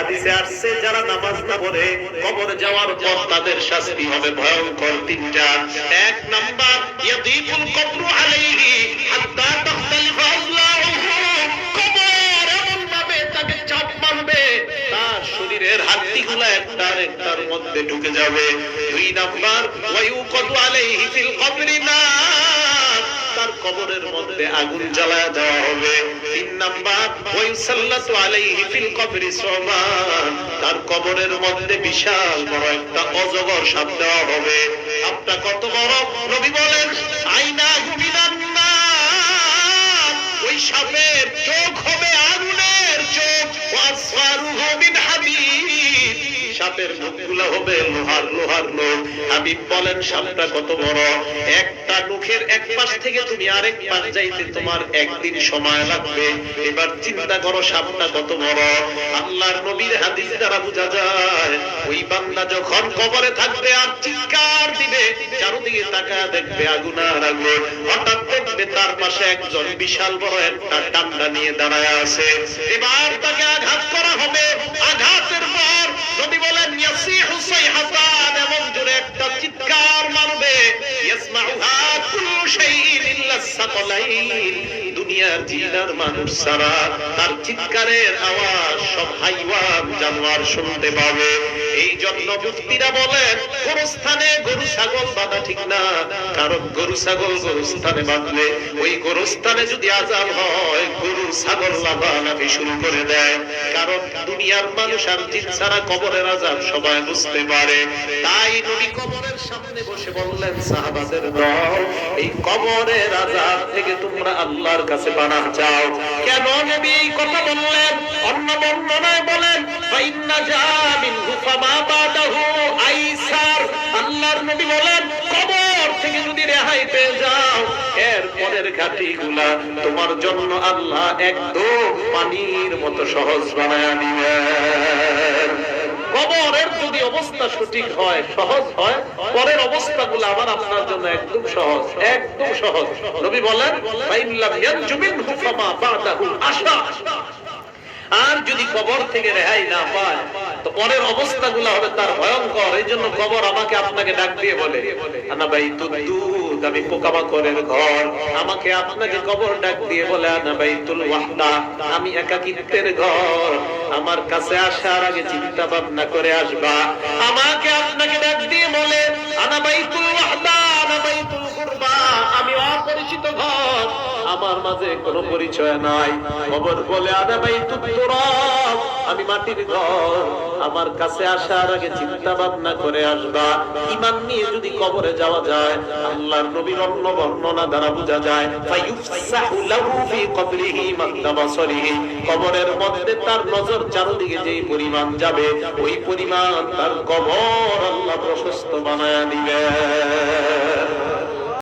হাদিসে আসছে যারা নামাজ না পড়ে কবরে যাওয়ার পর তাদের শাস্তি হবে ভয়ঙ্কর তিনটা। এক নাম্বার ইয়াদিকুল কবরু আলাইহি হাত্তা তাখতালিফা আযলাউহু, কবর এমন ভাবে তাকে চাপ মারবে তার শরীরের হাড়গুলো একটা আরেকটার মধ্যে ঢুকে যাবে। দুই নাম্বার ওয়ায়ুকাদু আলাইহি ফিল কবরি নার, তার কবরের মধ্যে আগুন জ্বালায়া দেওয়া হবে। তিন নাম্বার ওয়ায়ুসাল্লাতু আলাইহি ফিল কবরি সুমান, তার কবরের মধ্যে বিশাল বড় একটা অজগর সাপ দেওয়া হবে। সাপটা কত বড়? নবী বলেন আইনা মিনান নার, ওই সাপের চোখ হবে আগুনের চোখ, ওয়াসফারুহু মিন হাদিদ, সাপের মুখগুলো হবে লোহার লোহার নখ। হাবিব বলেন সাপটা কত বড়? একটা নখের এক পাশ থেকে তুমি আরেক পাশ যাইতে তোমার একদিন সময় লাগবে। এবার চিন্তা করো সাপটা কত বড়। আল্লাহর নবীর হাদিস দ্বারা বোঝা যায় ওই বান্দা যখন কবরে থাকবে আর চিৎকার দিবে, চারদিকে তাকায় দেখবে আগুন আর আগুন, হঠাৎ দেখবে তার পাশে একজন বিশাল বড় একটা ডান্ডা নিয়ে দাঁড়ায় আছে। এবার তাকে আঘাত করা হবে। আঘাতের পর নবী বলেন ইয়াসিহু সাইহাতান, এমন জোরে একটা চিৎকার মারবে ইয়াসমাউহা কুল্লু শাইইন ইল্লা সাকালাইন, দুনিয়ার জিন আর মানুষ ছাড়া তার চিৎকারের আওয়াজ সব হাইওয়ান জানোয়ার শুনতে পাবে। এই জন্য মুফতিরা বলেন গোরস্থানে গরু ছাগল বাঁধা ঠিক না, কারণ গরু ছাগল গোরস্থানে বাঁধলে ওই গোরস্থানে যদি আযাব হয় গরু ছাগল লাফালাফি শুরু করে দেয়। কারণ দুনিয়ার মানুষ আর জিন ছাড়া কবরের আযাব সবাই বুঝতে পারে। তাই নবী কবরের সামনে বসে বললেন সাহাবাদের দল, এই কবরের আযাব থেকে তোমরা আল্লাহর কাছে পানাহ চাও। কেন নবী এই কথা বললেন? অন্য বর্ণনায় বলেন ফাইন্না জামিনহু ফামা বাদাহু আইসার, আল্লাহর নবী বলেন কবর থেকে যদি রেহাই পেয়ে যাও এর পরের ঘাটিগুলা তোমার জন্য আল্লাহ একদম পানির মতো সহজ বানায়া দিবেন। কবরের যদি অবস্থা সঠিক হয়, সহজ হয়, পরের অবস্থাগুলো আমার আপনার জন্য একদম সহজ, একদম সহজ। নবী বলেন ফাইল্লাম ইয়ানজুমিনহু ফামা বাদাহু আশা, আর যদি কবর থেকে রেহাই না পায় তো পরের অবস্থাগুলো হবে তার ভয়ঙ্কর। এই জন্য কবর আমাকে আপনাকে ডাক দিয়ে বলে আনা বাইতুদ দুদ, আমি পোকামাকড়ের ঘর। আমাকে আপনাকে কবর ডাক দিয়ে বলে আনা বাইতুল ওয়াহদা, আমি একাকিত্বের ঘর। আমার কাছে আসার আগে চিন্তা ভাবনা করে আসবা। আমাকে আপনাকে ডাক দিয়ে বলে আনা বাইতুল ওয়াহদা, আনা বাইতুল কুরবা, আমি অপরিচিত ঘর, আমার মাঝে কোনো পরিচয় নাই। কবর বলে আনা বাইতুত তুরাব, আমি মাটির ঘর। আমার কাছে আসার আগে চিন্তা ভাবনা করে আসবা। ঈমান নিয়ে যদি কবরে যাওয়া যায়, আল্লাহর নবীর অন্য বর্ণনা দ্বারা বোঝা যায় ফায়ুফসাহু লাহু ফি কবরিহি মাদ্দা বাসরিহি, কবরের মধ্যে তার নজর চারদিকে যেই পরিমাণ যাবে ওই পরিমাণ তার কবর আল্লাহ প্রশস্ত বানায়া দিবেন।